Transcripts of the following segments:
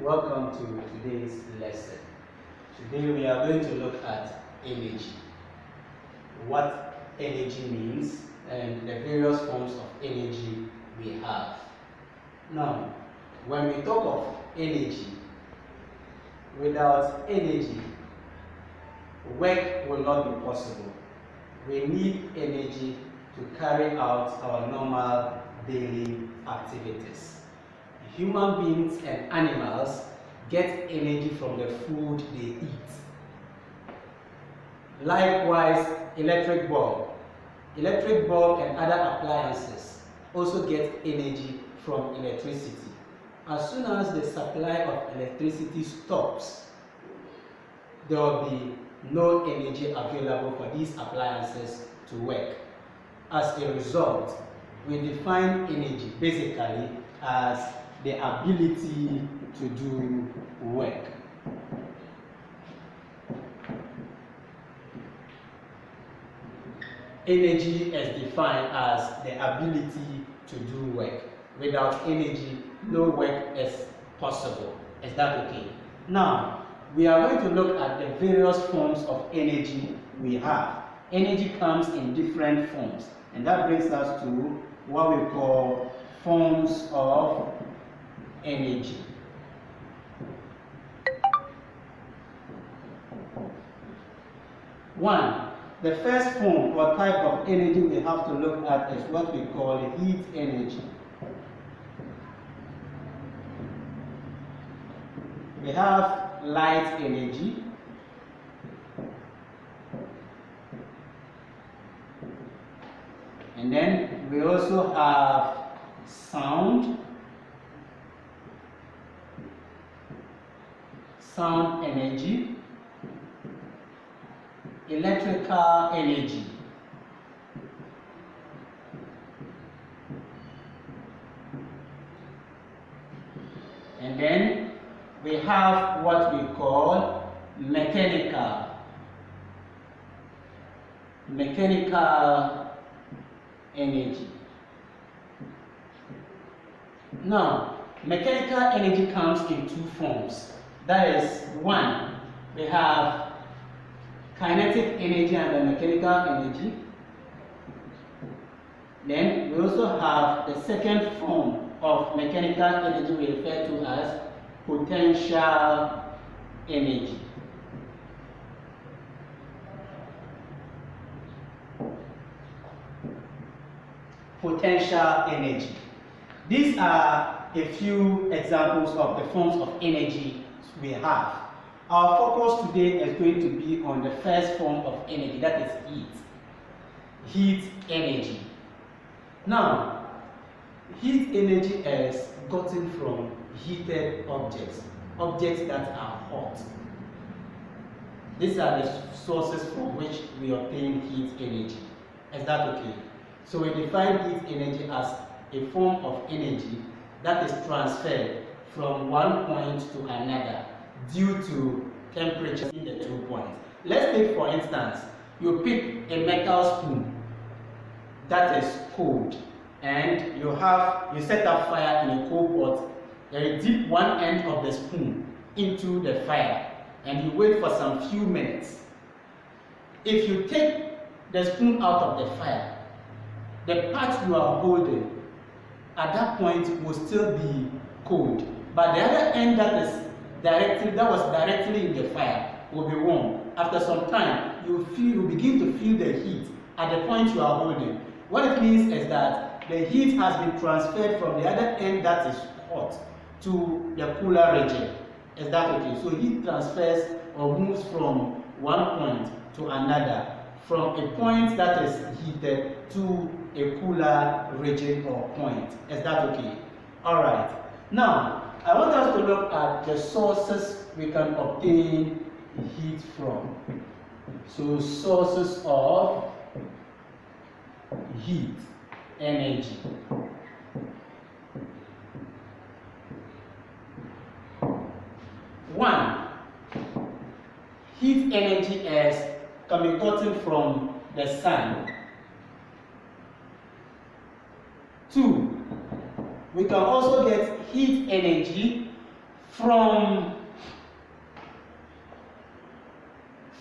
welcome to today's lesson. Today we are going to look at energy, what energy means, and the various forms of energy we have. Now, when we talk of energy, without energy, work will not be possible. We need energy to carry out our normal daily activities. Human beings and animals get energy from the food they eat. Likewise, electric bulb and other appliances also get energy from electricity. As soon as the supply of electricity stops, there will be no energy available for these appliances to work. As a result, we define energy basically as the ability to do work. Energy is defined as the ability to do work. Without energy, no work is possible. Is that okay? Now, we are going to look at the various forms of energy we have. Energy comes in different forms, and that brings us to what we call forms of energy. One, the first form or type of energy we have to look at is what we call heat energy. We have light energy, and then we also have sound energy, electrical energy, and then we have what we call mechanical energy. Now, mechanical energy comes in two forms. That is, one, we have kinetic energy and the mechanical energy. Then we also have the second form of mechanical energy we refer to as potential energy. Potential energy. These are a few examples of the forms of energy we have. Our focus today is going to be on the first form of energy, that is heat. Heat energy. Now, heat energy is gotten from heated objects that are hot. These are the sources from which we obtain heat energy. Is that okay? So we define heat energy as a form of energy that is transferred from one point to another due to temperature in the 2 points. Let's take, for instance, you pick a metal spoon that is cold, and you set up fire in a coal pot. You dip one end of the spoon into the fire and you wait for some few minutes. If you take the spoon out of the fire, the part you are holding at that point will still be cold, but the other end that was directly in the fire will be warm. After some time, you begin to feel the heat at the point you are holding. What it means is that the heat has been transferred from the other end that is hot to the cooler region. Is that okay? So heat transfers or moves from one point to another, from a point that is heated to a cooler region or point. Is that okay? Alright. Now, I want us to look at the sources we can obtain heat from. So, sources of heat energy. One, heat energy can be gotten from the sun. Two, we can also get heat energy from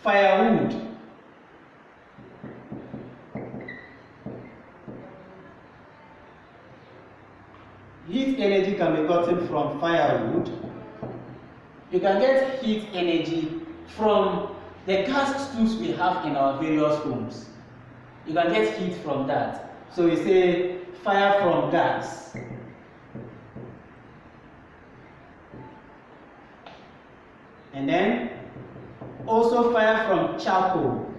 firewood. Heat energy can be gotten from firewood. You can get heat energy from the gas stoves we have in our various homes. You can get heat from that. So we say fire from gas. And then also fire from charcoal.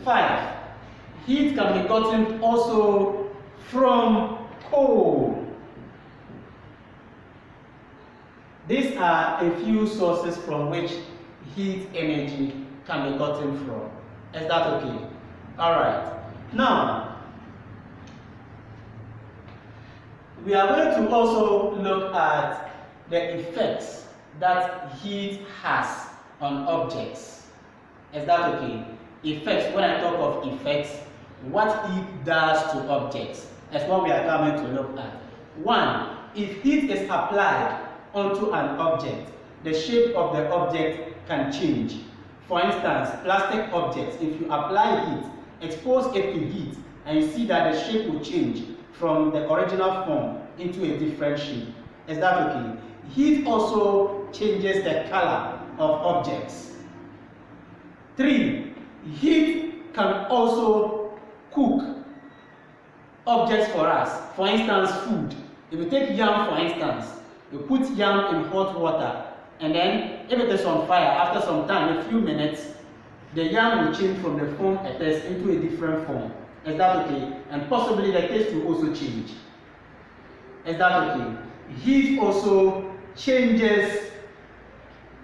Five, heat can be gotten also from coal. These are a few sources from which heat energy can be gotten from. Is that okay? Alright. Now, we are going to also look at the effects that heat has on objects. Is that okay? Effects, when I talk of effects, what heat does to objects. That's what we are coming to look at. One, if heat is applied onto an object, the shape of the object can change. For instance, plastic objects, if you apply heat, expose it to heat, and you see that the shape will change from the original form into a different shape. Is that okay? Heat also changes the color of objects. 3. Heat can also cook objects for us. For instance, food. If you take yam for instance, you put yam in hot water, and then if it is on fire, after some time, a few minutes, the yam will change from the form it is into a different form. Is that okay? And possibly the taste will also change. Is that okay? Heat also changes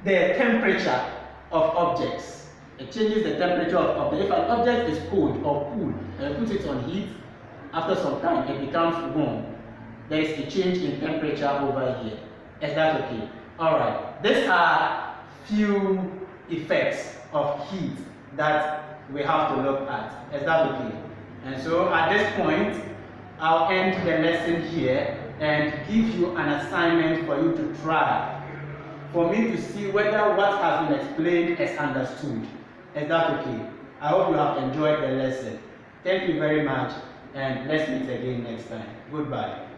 the temperature of objects. It changes the temperature of objects. If an object is cold or cool, and you put it on heat, after some time it becomes warm. There is a change in temperature over here. Is that okay? Alright. These are few effects of heat that we have to look at. Is that okay? And so at this point, I'll end the lesson here and give you an assignment for you to try, for me to see whether what has been explained is understood. Is that okay? I hope you have enjoyed the lesson. Thank you very much, and let's meet again next time. Goodbye.